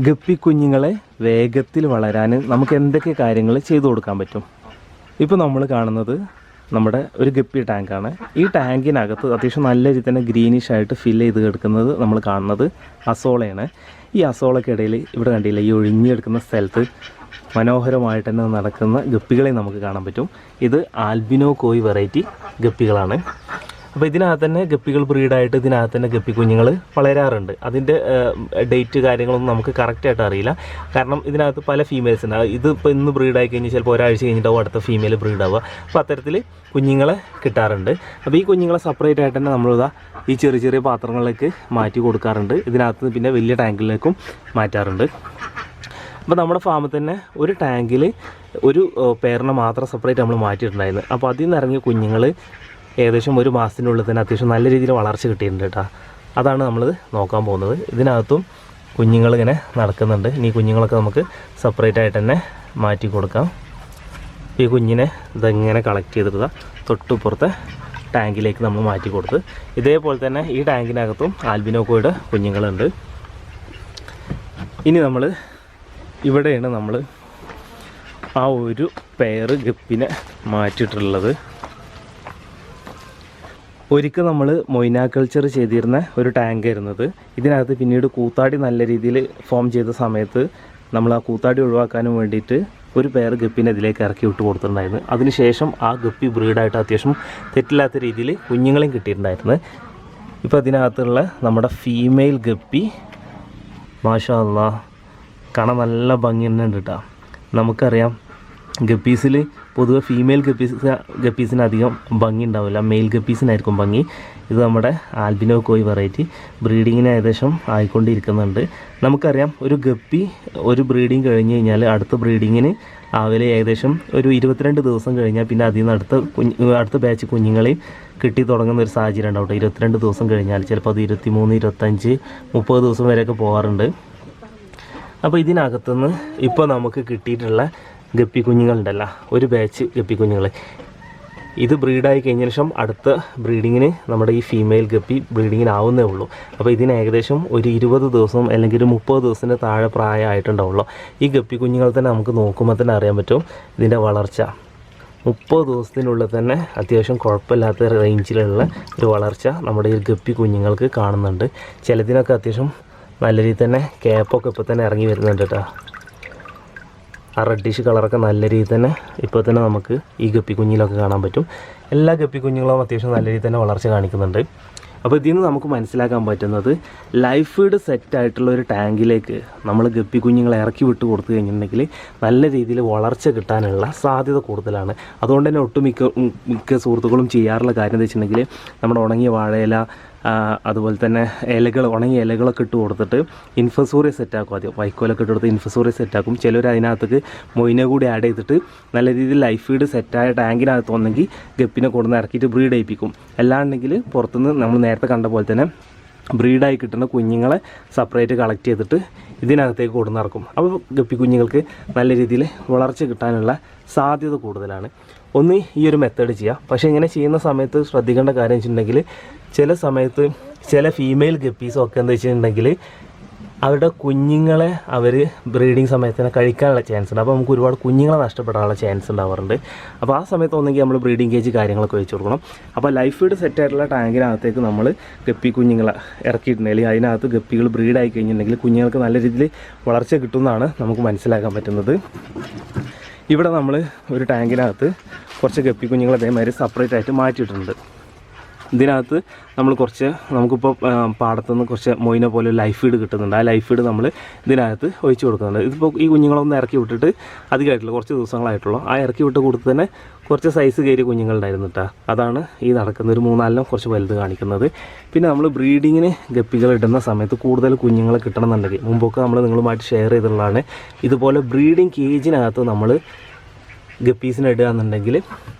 Guppy കുഞ്ഞുങ്ങളെ വേഗത്തിൽ വളരാൻ നമുക്ക് എന്തൊക്കെ കാര്യങ്ങൾ ചെയ്തു കൊടുക്കാൻ പറ്റും? ഇപ്പോൾ നമ്മൾ കാണുന്നത് നമ്മുടെ ഒരു ഗപ്പി ടാങ്കാണ്. ഈ ടാങ്കിനകത്ത് അത്യാവശ്യം നല്ല രീതിയിൽ തന്നെ ഗ്രീനിഷ് ആയിട്ട് ഫില്ല് ചെയ്ത് കിടക്കുന്നത് നമ്മൾ കാണുന്നത് അസോളയാണ്. ഈ അസോളയ്ക്കിടയിൽ ഇവിടെ കണ്ടില്ല, ഈ ഒഴിഞ്ഞെടുക്കുന്ന സ്ഥലത്ത് മനോഹരമായിട്ട് തന്നെ നടക്കുന്ന ഗപ്പികളെ നമുക്ക് കാണാൻ പറ്റും. ഇത് ആൽബിനോ കോയി വെറൈറ്റി ഗപ്പികളാണ്. അപ്പോൾ ഇതിനകത്ത് തന്നെ ഗപ്പികൾ ബ്രീഡായിട്ട് ഇതിനകത്ത് തന്നെ ഗപ്പി കുഞ്ഞുങ്ങൾ വളരാറുണ്ട്. അതിൻ്റെ ഡേറ്റ് കാര്യങ്ങളൊന്നും നമുക്ക് കറക്റ്റായിട്ട് അറിയില്ല. കാരണം ഇതിനകത്ത് പല ഫീമെയിൽസ് ഉണ്ട്. ഇതിപ്പോൾ ഇന്ന് ബ്രീഡായി കഴിഞ്ഞാൽ ചിലപ്പോൾ ഒരാഴ്ച കഴിഞ്ഞിട്ടാവും അടുത്ത ഫീമെയിൽ ബ്രീഡാവുക. അപ്പോൾ അത്തരത്തിൽ കുഞ്ഞുങ്ങളെ കിട്ടാറുണ്ട്. അപ്പോൾ ഈ കുഞ്ഞുങ്ങളെ സെപ്പറേറ്റ് ആയിട്ട് തന്നെ നമ്മളിതാ ഈ ചെറിയ ചെറിയ പാത്രങ്ങളിലേക്ക് മാറ്റി കൊടുക്കാറുണ്ട്. ഇതിനകത്ത് പിന്നെ വലിയ ടാങ്കിലേക്കും മാറ്റാറുണ്ട്. അപ്പോൾ നമ്മുടെ ഫാമിൽ തന്നെ ഒരു ടാങ്കിൽ ഒരു പേരിനെ മാത്രം സെപ്പറേറ്റ് നമ്മൾ മാറ്റിയിട്ടുണ്ടായിരുന്നു. അപ്പോൾ അതിൽ നിന്ന് ഇറങ്ങിയ കുഞ്ഞുങ്ങൾ ഏകദേശം ഒരു മാസത്തിനുള്ളിൽ തന്നെ അത്യാവശ്യം നല്ല രീതിയിൽ വളർച്ച കിട്ടിയിട്ടുണ്ട് കേട്ടോ. അതാണ് നമ്മൾ നോക്കാൻ പോകുന്നത്. ഇതിനകത്തും കുഞ്ഞുങ്ങളിങ്ങനെ നടക്കുന്നുണ്ട്. ഇനി കുഞ്ഞുങ്ങളൊക്കെ നമുക്ക് സെപ്പറേറ്റ് ആയിട്ട് തന്നെ മാറ്റി കൊടുക്കാം. ഈ കുഞ്ഞിനെ ഇതെങ്ങനെ കളക്ട് ചെയ്തിട്ട് തൊട്ടുപുറത്തെ ടാങ്കിലേക്ക് നമ്മൾ മാറ്റി കൊടുത്ത്, ഇതേപോലെ തന്നെ ഈ ടാങ്കിനകത്തും ആൽബിനോക്കോയുടെ കുഞ്ഞുങ്ങളുണ്ട്. ഇനി നമ്മൾ ഇവിടെയാണ് നമ്മൾ ആ ഒരു പെയർ ഗപ്പിനെ മാറ്റിയിട്ടുള്ളത്. ഒരിക്കൽ നമ്മൾ മൊയ്നാക്കൾച്ചർ ചെയ്തിരുന്ന ഒരു ടാങ്കായിരുന്നത്. ഇതിനകത്ത് പിന്നീട് കൂത്താടി നല്ല രീതിയിൽ ഫോം ചെയ്ത സമയത്ത് നമ്മൾ ആ കൂത്താടി ഒഴിവാക്കാനും വേണ്ടിയിട്ട് ഒരു പെയർ ഗപ്പിനെ ഇതിലേക്ക് ഇറക്കി വിട്ട് കൊടുത്തിട്ടുണ്ടായിരുന്നു. അതിനുശേഷം ആ ഗപ്പി ബ്രീഡായിട്ട് അത്യാവശ്യം തെറ്റില്ലാത്ത രീതിയിൽ കുഞ്ഞുങ്ങളെയും കിട്ടിയിട്ടുണ്ടായിരുന്നു. ഇപ്പോൾ അതിനകത്തുള്ള നമ്മുടെ ഫീമെയിൽ ഗപ്പി മാഷാ അല്ലാ കാണാൻ നല്ല ഭംഗി തന്നെ ഉണ്ട് കേട്ടോ. നമുക്കറിയാം ഗപ്പീസിൽ പൊതുവെ ഫീമെയിൽ ഗപ്പീസിന് അധികം ഭംഗി ഉണ്ടാവില്ല, മെയിൽ ഗപ്പീസിനായിരിക്കും ഭംഗി. ഇത് നമ്മുടെ ആൽബിനോ കോയി വെറൈറ്റി ബ്രീഡിങ്ങിന് ഏകദേശം ആയിക്കൊണ്ടിരിക്കുന്നുണ്ട്. നമുക്കറിയാം ഒരു ഗപ്പി ഒരു ബ്രീഡിങ് കഴിഞ്ഞ് കഴിഞ്ഞാൽ അടുത്ത ബ്രീഡിങ്ങിന് ആവലെ ഏകദേശം ഒരു 22 ദിവസം കഴിഞ്ഞാൽ പിന്നെ അതിൽ നിന്ന് അടുത്ത ബാച്ച് കുഞ്ഞുങ്ങളെ കിട്ടി തുടങ്ങുന്ന ഒരു സാഹചര്യം ഉണ്ടാവും. 22 ദിവസം കഴിഞ്ഞാൽ ചിലപ്പോൾ അത് 23, 25, 30 ദിവസം വരെയൊക്കെ പോകാറുണ്ട്. അപ്പോൾ ഇതിനകത്തുനിന്ന് ഇപ്പോൾ നമുക്ക് കിട്ടിയിട്ടുള്ള ഗപ്പി കുഞ്ഞുങ്ങളുണ്ടല്ലോ, ഒരു ബാച്ച് ഗപ്പി കുഞ്ഞുങ്ങൾ, ഇത് ബ്രീഡായി കഴിഞ്ഞ ശേഷം അടുത്ത ബ്രീഡിങ്ങിന് നമ്മുടെ ഈ ഫീമെയിൽ ഗപ്പി ബ്രീഡിങ്ങിനാവുന്നേ ഉള്ളൂ. അപ്പോൾ ഇതിന് ഏകദേശം ഒരു 20 ദിവസം അല്ലെങ്കിൽ ഒരു 30 ദിവസത്തിന് താഴെ പ്രായമായിട്ടുണ്ടാവുള്ളൂ. ഈ ഗപ്പി കുഞ്ഞുങ്ങൾ തന്നെ നമുക്ക് നോക്കുമ്പോൾ തന്നെ അറിയാൻ പറ്റും ഇതിൻ്റെ വളർച്ച. 30 ദിവസത്തിനുള്ളിൽ തന്നെ അത്യാവശ്യം കുഴപ്പമില്ലാത്ത റേഞ്ചിലുള്ള ഒരു വളർച്ച നമ്മുടെ ഈ ഗപ്പി കുഞ്ഞുങ്ങൾക്ക് കാണുന്നുണ്ട്. ചിലതിനൊക്കെ അത്യാവശ്യം നല്ല രീതിയിൽ തന്നെ ക്യാപ്പൊക്കെ ഇപ്പോൾ തന്നെ ഇറങ്ങി വരുന്നുണ്ട് കേട്ടോ. ആ റെഡിഷ് കളറൊക്കെ നല്ല രീതിയിൽ തന്നെ ഇപ്പോൾ തന്നെ നമുക്ക് ഈ ഗപ്പി കുഞ്ഞിലൊക്കെ കാണാൻ പറ്റും. എല്ലാ ഗപ്പി കുഞ്ഞുങ്ങളും അത്യാവശ്യം നല്ല രീതിയിൽ തന്നെ വളർച്ച കാണിക്കുന്നുണ്ട്. അപ്പോൾ ഇതിൽ നിന്ന് നമുക്ക് മനസ്സിലാക്കാൻ പറ്റുന്നത് ലൈഫ് ഫീഡ് സെറ്റായിട്ടുള്ള ഒരു ടാങ്കിലേക്ക് നമ്മൾ ഗപ്പി കുഞ്ഞുങ്ങളെ ഇറക്കി വിട്ട് കൊടുത്തു കഴിഞ്ഞിട്ടുണ്ടെങ്കിൽ നല്ല രീതിയിൽ വളർച്ച കിട്ടാനുള്ള സാധ്യത കൂടുതലാണ്. അതുകൊണ്ട് തന്നെ ഒട്ടുമിക്ക സുഹൃത്തുക്കളും ചെയ്യാറുള്ള കാര്യം എന്ന് വെച്ചിട്ടുണ്ടെങ്കിൽ നമ്മുടെ ഉണങ്ങിയ വാഴയില, അതുപോലെ തന്നെ ഉണങ്ങിയ ഇലകളൊക്കെ ഇട്ട് കൊടുത്തിട്ട് ഇൻഫസൂറിയ സെറ്റാക്കും. ആദ്യം വൈക്കോലൊക്കെ ഇട്ട് കൊടുത്ത് ഇൻഫസൂറിയ സെറ്റാക്കും. ചിലർ അതിനകത്തേക്ക് മൊയിനെ കൂടി ആഡ് ചെയ്തിട്ട് നല്ല രീതിയിൽ ലൈഫ് ഫീഡ് സെറ്റായ ടാങ്കിനകത്ത് വന്നെങ്കിൽ ഗപ്പിനെ കൊടുന്ന് ഇറക്കിയിട്ട് ബ്രീഡ് ചെയ്യിപ്പിക്കും. അല്ലാണ്ടെങ്കിൽ പുറത്തുനിന്ന് നമ്മൾ നേരത്തെ കണ്ട പോലെ തന്നെ ബ്രീഡായി കിട്ടുന്ന കുഞ്ഞുങ്ങളെ സെപ്പറേറ്റ് കളക്ട് ചെയ്തിട്ട് ഇതിനകത്തേക്ക് കൊടുന്നിറക്കും. അപ്പോൾ ഗപ്പി കുഞ്ഞുങ്ങൾക്ക് നല്ല രീതിയിൽ വളർച്ച കിട്ടാനുള്ള സാധ്യത കൂടുതലാണ്. ഒന്ന് ഈ ഒരു മെത്തേഡ് ചെയ്യാം. പക്ഷേ ഇങ്ങനെ ചെയ്യുന്ന സമയത്ത് ശ്രദ്ധിക്കേണ്ട കാര്യം വെച്ചിട്ടുണ്ടെങ്കിൽ ചില സമയത്ത് ചില ഫീമെയിൽ ഗപ്പീസൊക്കെ എന്താ വെച്ചിട്ടുണ്ടെങ്കിൽ അവരുടെ കുഞ്ഞുങ്ങളെ അവർ ബ്രീഡിങ് സമയത്ത് തന്നെ കഴിക്കാനുള്ള ചാൻസ് ഉണ്ട്. അപ്പോൾ നമുക്ക് ഒരുപാട് കുഞ്ഞുങ്ങളെ നഷ്ടപ്പെടാനുള്ള ചാൻസ് ഉണ്ടാവാറുണ്ട്. അപ്പോൾ ആ സമയത്ത് ഒന്നെങ്കിൽ നമ്മൾ ബ്രീഡിങ് കേജ് കാര്യങ്ങളൊക്കെ വെച്ച് കൊടുക്കണം. അപ്പോൾ ലൈഫ് ഫീഡ് സെറ്റായിട്ടുള്ള ടാങ്കിനകത്തേക്ക് നമ്മൾ ഗപ്പി കുഞ്ഞുങ്ങളെ ഇറക്കിയിട്ടുണ്ടെങ്കിൽ അതിനകത്ത് ഗപ്പികൾ ബ്രീഡായി കഴിഞ്ഞിട്ടുണ്ടെങ്കിൽ കുഞ്ഞുങ്ങൾക്ക് നല്ല രീതിയിൽ വളർച്ച കിട്ടുമെന്നാണ് നമുക്ക് മനസ്സിലാക്കാൻ പറ്റുന്നത്. ഇവിടെ നമ്മൾ ഒരു ടാങ്കിനകത്ത് കുറച്ച് ഗപ്പി കുഞ്ഞുങ്ങൾ അതേമാതിരി സെപ്പറേറ്റ് ആയിട്ട് മാറ്റിയിട്ടുണ്ട്. ഇതിനകത്ത് നമ്മൾ നമുക്കിപ്പോൾ പാടത്തുനിന്ന് കുറച്ച് മൊയിനെ പോലെ ലൈഫ് ഫീഡ് കിട്ടുന്നുണ്ട്. ആ ലൈഫ് ഫീഡ് നമ്മൾ ഇതിനകത്ത് ഒഴിച്ചു കൊടുക്കുന്നുണ്ട്. ഇതിപ്പോൾ ഈ കുഞ്ഞുങ്ങളൊന്ന് ഇറക്കി വിട്ടിട്ട് അധികമായിട്ടുള്ള കുറച്ച് ദിവസങ്ങളായിട്ടുള്ളൂ. ആ ഇറക്കി വിട്ട് കൊടുത്ത് തന്നെ കുറച്ച് സൈസ് കയറിയ കുഞ്ഞുങ്ങളുണ്ടായിരുന്നു കേട്ടോ. അതാണ് ഈ നടക്കുന്ന ഒരു 3-4 കുറച്ച് വലുത് കാണിക്കുന്നത്. പിന്നെ നമ്മൾ ബ്രീഡിങ്ങിന് ഗപ്പികൾ ഇടുന്ന സമയത്ത് കൂടുതൽ കുഞ്ഞുങ്ങളെ കിട്ടണമെന്നുണ്ടെങ്കിൽ മുമ്പൊക്കെ നമ്മൾ നിങ്ങളുമായിട്ട് ഷെയർ ചെയ്തിട്ടുള്ളതാണ്. ഇതുപോലെ ബ്രീഡിങ് കേജിനകത്ത് നമ്മൾ ഗപ്പീസിനെ ഇടുക എന്നുണ്ടെങ്കിൽ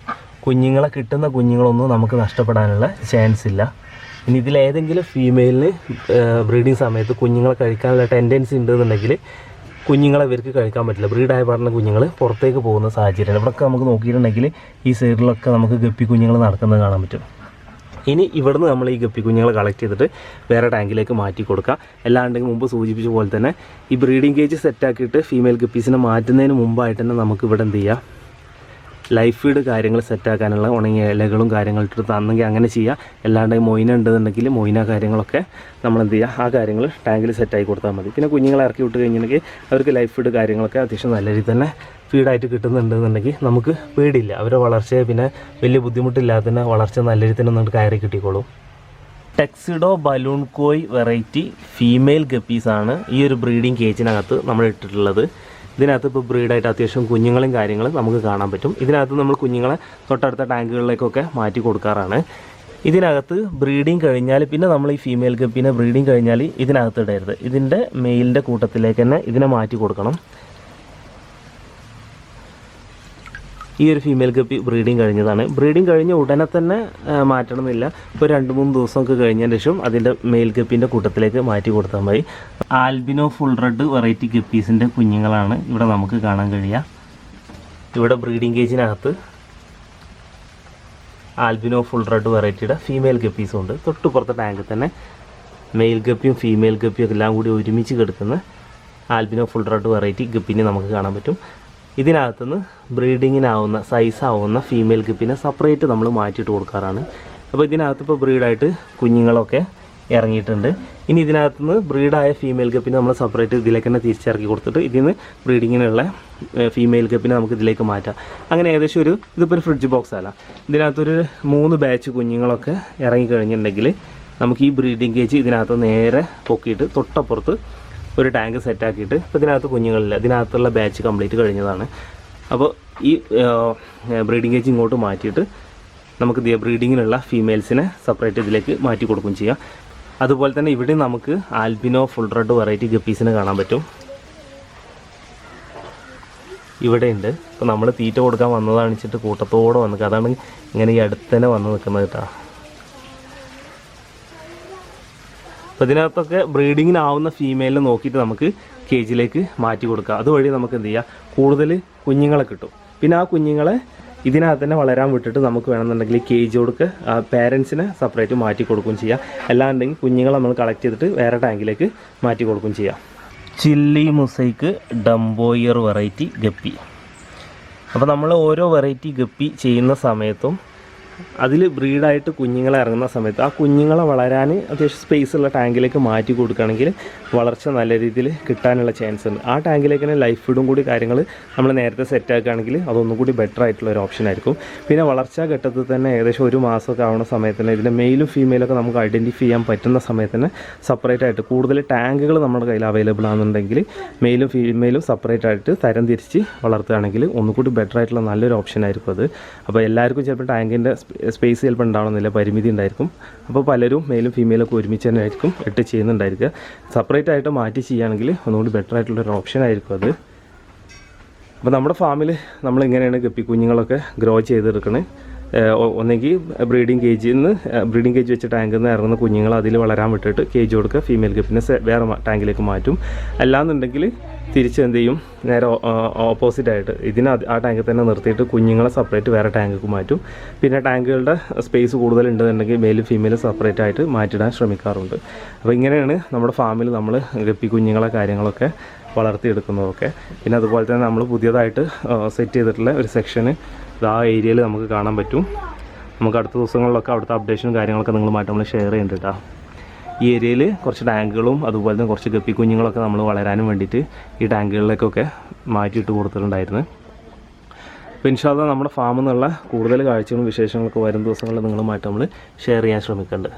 കുഞ്ഞുങ്ങളെ കിട്ടുന്ന കുഞ്ഞുങ്ങളൊന്നും നമുക്ക് നഷ്ടപ്പെടാനുള്ള ചാൻസ് ഇല്ല. ഇനി ഇതിലേതെങ്കിലും ഫീമെയിലിന് ബ്രീഡിങ് സമയത്ത് കുഞ്ഞുങ്ങളെ കഴിക്കാനുള്ള ടെൻഡൻസി ഉണ്ടെന്നുണ്ടെങ്കിൽ കുഞ്ഞുങ്ങളെ ഇവർക്ക് കഴിക്കാൻ പറ്റില്ല. ബ്രീഡായ പറഞ്ഞ കുഞ്ഞുങ്ങൾ പുറത്തേക്ക് പോകുന്ന സാഹചര്യമാണ്. ഇവിടെയൊക്കെ നമുക്ക് നോക്കിയിട്ടുണ്ടെങ്കിൽ ഈ സൈഡിലൊക്കെ നമുക്ക് ഗപ്പി കുഞ്ഞുങ്ങൾ നടക്കുന്നത് കാണാൻ പറ്റും. ഇനി ഇവിടുന്ന് നമ്മൾ ഈ ഗപ്പി കുഞ്ഞുങ്ങളെ കളക്ട് ചെയ്തിട്ട് വേറെ ടാങ്കിലേക്ക് മാറ്റി കൊടുക്കുക. അല്ലാണ്ടെങ്കിൽ മുമ്പ് സൂചിപ്പിച്ച പോലെ തന്നെ ഈ ബ്രീഡിംഗ് കേജ് സെറ്റാക്കിയിട്ട് ഫീമെയിൽ ഗപ്പീസിനെ മാറ്റുന്നതിന് മുമ്പായിട്ട് തന്നെ നമുക്ക് ഇവിടെ എന്ത് ചെയ്യാം, ലൈഫ് ഫീഡ് കാര്യങ്ങൾ സെറ്റാക്കാനുള്ള ഉണങ്ങിയ ഇലകളും കാര്യങ്ങളിട്ട് തന്നെങ്കിൽ അങ്ങനെ ചെയ്യുക. അല്ലാണ്ട് മൊയിന ഉണ്ടെന്നുണ്ടെങ്കിൽ മൊയിന കാര്യങ്ങളൊക്കെ നമ്മൾ എന്ത് ചെയ്യുക, ആ കാര്യങ്ങൾ ടാങ്കിൽ സെറ്റാക്കി കൊടുത്താൽ മതി. പിന്നെ കുഞ്ഞുങ്ങളെ ഇറക്കി വിട്ട് കഴിഞ്ഞിട്ടുണ്ടെങ്കിൽ അവർക്ക് ലൈഫ് ഫീഡ് കാര്യങ്ങളൊക്കെ അത്യാവശ്യം നല്ല രീതിയിൽ തന്നെ ഫീഡായിട്ട് കിട്ടുന്നുണ്ടെന്നുണ്ടെങ്കിൽ നമുക്ക് പേടിയില്ല. അവരുടെ വളർച്ചയെ പിന്നെ വലിയ ബുദ്ധിമുട്ടില്ലാതെ തന്നെ വളർച്ച നല്ല രീതിയിൽ തന്നെ നമുക്ക് കയറി കിട്ടിക്കോളും. ടെക്സിഡോ ബലൂൺ കോയ് വെറൈറ്റി ഫീമെയിൽ ഗപ്പീസാണ് ഈ ഒരു ബ്രീഡിംഗ് കേജിനകത്ത് നമ്മൾ ഇട്ടിട്ടുള്ളത്. ഇതിനകത്ത് ഇപ്പോൾ ബ്രീഡായിട്ട് അത്യാവശ്യം കുഞ്ഞുങ്ങളും കാര്യങ്ങളും നമുക്ക് കാണാൻ പറ്റും. ഇതിനകത്ത് നമ്മൾ കുഞ്ഞുങ്ങളെ തൊട്ടടുത്ത ടാങ്കുകളിലേക്കൊക്കെ മാറ്റി കൊടുക്കാറാണ്. ഇതിനകത്ത് ബ്രീഡിങ് കഴിഞ്ഞാൽ പിന്നെ നമ്മൾ ഈ ഫീമെയിൽ ഗപ്പീനെ ബ്രീഡിങ് കഴിഞ്ഞാൽ ഇതിനകത്ത് ഇടരുത്. ഇതിൻ്റെ മെയിലിൻ്റെ കൂട്ടത്തിലേക്ക് തന്നെ ഇതിനെ മാറ്റി കൊടുക്കണം. ഈ ഒരു ഫീമെയിൽ ഗപ്പി ബ്രീഡിങ് കഴിഞ്ഞതാണ്. ബ്രീഡിങ് കഴിഞ്ഞ ഉടനെ തന്നെ മാറ്റണമെന്നില്ല. ഇപ്പോൾ 2-3 ദിവസമൊക്കെ കഴിഞ്ഞതിന് ശേഷം അതിൻ്റെ മെയിൽ ഗപ്പീൻ്റെ കൂട്ടത്തിലേക്ക് മാറ്റി കൊടുത്താൽ മതി. ആൽബിനോ ഫുൾ റെഡ് വെറൈറ്റി ഗപ്പീസിൻ്റെ കുഞ്ഞുങ്ങളാണ് ഇവിടെ നമുക്ക് കാണാൻ കഴിയുക. ഇവിടെ ബ്രീഡിംഗ് കേജിനകത്ത് ആൽബിനോ ഫുൾ റെഡ് വെറൈറ്റിയുടെ ഫീമെയിൽ ഗപ്പീസും ഉണ്ട്. തൊട്ടുപുറത്തെ ടാങ്കിൽ തന്നെ മെയിൽ ഗപ്പിയും ഫീമെയിൽ ഗപ്പിയും എല്ലാം കൂടി ഒരുമിച്ച് കിടക്കുന്ന ആൽബിനോ ഫുൾ റെഡ് വെറൈറ്റി ഗപ്പിനെ നമുക്ക് കാണാൻ പറ്റും. ഇതിനകത്തുനിന്ന് ബ്രീഡിങ്ങിനാവുന്ന സൈസാവുന്ന ഫീമെയിൽ ഗപ്പിനെ സെപ്പറേറ്റ് നമ്മൾ മാറ്റിയിട്ട് കൊടുക്കാറാണ്. അപ്പോൾ ഇതിനകത്ത് ഇപ്പോൾ ബ്രീഡായിട്ട് കുഞ്ഞുങ്ങളൊക്കെ ഇറങ്ങിയിട്ടുണ്ട്. ഇനി ഇതിനകത്തുനിന്ന് ബ്രീഡായ ഫീമെയിൽ ഗപ്പിനെ നമ്മൾ സെപ്പറേറ്റ് ഇതിലേക്ക് തന്നെ തിരിച്ചിറക്കി കൊടുത്തിട്ട് ഇതിൽ നിന്ന് ബ്രീഡിങ്ങിനുള്ള ഫീമെയിൽ ഗപ്പിനെ നമുക്ക് ഇതിലേക്ക് മാറ്റാം. അങ്ങനെ ഏകദേശം ഇതിപ്പോൾ ഒരു ഫ്രിഡ്ജ് ബോക്സ് അല്ല, ഇതിനകത്തൊരു 3 ബാച്ച് കുഞ്ഞുങ്ങളൊക്കെ ഇറങ്ങിക്കഴിഞ്ഞിട്ടുണ്ടെങ്കിൽ നമുക്ക് ഈ ബ്രീഡിംഗ് കേജ് ഇതിനകത്ത് നേരെ പൊക്കിയിട്ട് തൊട്ടപ്പുറത്ത് ഒരു ടാങ്ക് സെറ്റാക്കിയിട്ട് ഇപ്പോൾ ഇതിനകത്ത് കുഞ്ഞുങ്ങളില്ല, ഇതിനകത്തുള്ള ബാച്ച് കംപ്ലീറ്റ് കഴിഞ്ഞതാണ്. അപ്പോൾ ഈ ബ്രീഡിംഗ് കേജ് ഇങ്ങോട്ട് മാറ്റിയിട്ട് നമുക്ക് ബ്രീഡിങ്ങിനുള്ള ഫീമെയിൽസിനെ സെപ്പറേറ്റ് ഇതിലേക്ക് മാറ്റി കൊടുക്കുകയും ചെയ്യാം. അതുപോലെ തന്നെ ഇവിടെ നമുക്ക് ആൽബിനോ ഫുൾ റെഡ് വെറൈറ്റി ഗപ്പീസിനെ കാണാൻ പറ്റും. ഇവിടെയുണ്ട്. ഇപ്പോൾ നമ്മൾ തീറ്റ കൊടുക്കാൻ വന്നതാണ് വെച്ചിട്ട് കൂട്ടത്തോടെ വന്നിട്ട് അതാണ് ഇങ്ങനെ ഈ അടുത്ത് തന്നെ വന്ന് നിൽക്കുന്നത് കേട്ടോ. അപ്പോൾ ഇതിനകത്തൊക്കെ ബ്രീഡിങ്ങിനാവുന്ന ഫീമെയിലിനെ നോക്കിയിട്ട് നമുക്ക് കേജിലേക്ക് മാറ്റി കൊടുക്കുക. അതുവഴി നമുക്ക് എന്ത് ചെയ്യുക, കൂടുതൽ കുഞ്ഞുങ്ങളെ കിട്ടും. പിന്നെ ആ കുഞ്ഞുങ്ങളെ ഇതിനകത്ത് തന്നെ വളരാൻ വിട്ടിട്ട് നമുക്ക് വേണമെന്നുണ്ടെങ്കിൽ കേജ് കൊടുക്കുക പേരൻസിനെ സെപ്പറേറ്റ് മാറ്റി കൊടുക്കുകയും ചെയ്യാം. അല്ലാണ്ടെങ്കിൽ കുഞ്ഞുങ്ങളെ നമ്മൾ കളക്ട് ചെയ്തിട്ട് വേറെ ടാങ്കിലേക്ക് മാറ്റി കൊടുക്കുകയും ചെയ്യാം. Chilli mosaic Dumbo ear variety guppy. അപ്പോൾ നമ്മൾ ഓരോ വെറൈറ്റി ഗപ്പി ചെയ്യുന്ന സമയത്തും അതിൽ ബ്രീഡായിട്ട് കുഞ്ഞുങ്ങളെ ഇറങ്ങുന്ന സമയത്ത് ആ കുഞ്ഞുങ്ങളെ വളരാൻ അത്യാവശ്യം സ്പേസ് ഉള്ള ടാങ്കിലേക്ക് മാറ്റി കൊടുക്കുകയാണെങ്കിൽ വളർച്ച നല്ല രീതിയിൽ കിട്ടാനുള്ള ചാൻസ് ഉണ്ട്. ആ ടാങ്കിലേക്ക് തന്നെ ലൈഫ് ഫീഡും കൂടി കാര്യങ്ങൾ നമ്മൾ നേരത്തെ സെറ്റ് ആക്കുകയാണെങ്കിൽ അതൊന്നും കൂടി ബെറ്റർ ആയിട്ടുള്ള ഒരു ഓപ്ഷൻ ആയിരിക്കും. പിന്നെ വളർച്ചാ ഘട്ടത്തിൽ തന്നെ ഏകദേശം 1 മാസമൊക്കെ ആവുന്ന സമയത്ത് തന്നെ ഇതിൻ്റെ മെയിലും ഫീമെയിലൊക്കെ നമുക്ക് ഐഡൻറ്റിഫൈ ചെയ്യാൻ പറ്റുന്ന സമയത്ത് തന്നെ സെപ്പറേറ്റ് ആയിട്ട് കൂടുതൽ ടാങ്കുകൾ നമ്മുടെ കയ്യിൽ അവൈലബിൾ ആണെന്നുണ്ടെങ്കിൽ മെയിലും ഫീമെയിലും സെപ്പറേറ്റ് ആയിട്ട് തരം തിരിച്ച് വളർത്തുകയാണെങ്കിൽ ഒന്നുകൂടി ബെറ്റർ ആയിട്ടുള്ള നല്ലൊരു ഓപ്ഷൻ ആയിരിക്കും അത്. അപ്പോൾ എല്ലാവർക്കും ചിലപ്പോൾ ടാങ്കിൻ്റെ സ്പേസ് ചിലപ്പോൾ ഉണ്ടാവണമെന്നില്ല, പരിമിതി ഉണ്ടായിരിക്കും. അപ്പോൾ പലരും മെയിലും ഫീമെയിലൊക്കെ ഒരുമിച്ച് തന്നെ ആയിരിക്കും ഇട്ട് ചെയ്യുന്നുണ്ടായിരിക്കുക. സെപ്പറേറ്റ് ആയിട്ട് മാറ്റി ചെയ്യുകയാണെങ്കിൽ ഒന്നുകൂടി ബെറ്റർ ആയിട്ടുള്ളൊരു ഓപ്ഷൻ ആയിരിക്കും അത്. അപ്പോൾ നമ്മുടെ ഫാമിൽ നമ്മളിങ്ങനെയാണ് ഗപ്പി കുഞ്ഞുങ്ങളൊക്കെ ഗ്രോ ചെയ്തെടുക്കണേ. ഒന്നെങ്കിൽ ബ്രീഡിംഗ് കേജ് വെച്ച ടാങ്കിൽ നിന്ന് ഇറങ്ങുന്ന കുഞ്ഞുങ്ങൾ അതിൽ വളരാൻ വിട്ടിട്ട് കേജ് കൊടുക്കുക, ഫീമെയിൽ ഗപ്പിനെ വേറെ ടാങ്കിലേക്ക് മാറ്റും. അല്ലാന്നുണ്ടെങ്കിൽ തിരിച്ച് എന്ത് ചെയ്യും, നേരെ ഓപ്പോസിറ്റായിട്ട് ആ ടാങ്കിൽ തന്നെ നിർത്തിയിട്ട് കുഞ്ഞുങ്ങളെ സെപ്പറേറ്റ് വേറെ ടാങ്കിലേക്ക് മാറ്റും. പിന്നെ ടാങ്കുകളുടെ സ്പേസ് കൂടുതലുണ്ടെന്നുണ്ടെങ്കിൽ മെയിലും ഫീമെയിലും സെപ്പറേറ്റ് ആയിട്ട് മാറ്റിടാൻ ശ്രമിക്കാറുണ്ട്. അപ്പോൾ ഇങ്ങനെയാണ് നമ്മുടെ ഫാമിൽ നമ്മൾ ഗപ്പി കുഞ്ഞുങ്ങളെ കാര്യങ്ങളൊക്കെ വളർത്തിയെടുക്കുന്നതൊക്കെ. പിന്നെ അതുപോലെ തന്നെ നമ്മൾ പുതിയതായിട്ട് സെറ്റ് ചെയ്തിട്ടുള്ള ഒരു സെക്ഷന് ആ ഏരിയയിൽ നമുക്ക് കാണാൻ പറ്റും. നമുക്ക് അടുത്ത ദിവസങ്ങളിലൊക്കെ അവിടുത്തെ അപ്ഡേഷനും കാര്യങ്ങളൊക്കെ നിങ്ങളുമായിട്ട് നമ്മൾ ഷെയർ ചെയ്യുന്നുണ്ട് കേട്ടോ. ഈ ഏരിയയിൽ കുറച്ച് ടാങ്കുകളും അതുപോലെ തന്നെ കുറച്ച് ഗപ്പി കുഞ്ഞുങ്ങളൊക്കെ നമ്മൾ വളരാനും വേണ്ടിയിട്ട് ഈ ടാങ്കുകളിലേക്കൊക്കെ മാറ്റിയിട്ട് കൊടുത്തിട്ടുണ്ടായിരുന്നു. അപ്പോൾ ഇൻഷാ അല്ലാഹ് നമ്മുടെ ഫാമിൽ നിന്നുള്ള കൂടുതൽ കാഴ്ചകളും വിശേഷങ്ങളൊക്കെ വരും ദിവസങ്ങളിൽ നിങ്ങളുമായിട്ട് നമ്മൾ ഷെയർ ചെയ്യാൻ ശ്രമിക്കുന്നുണ്ട്.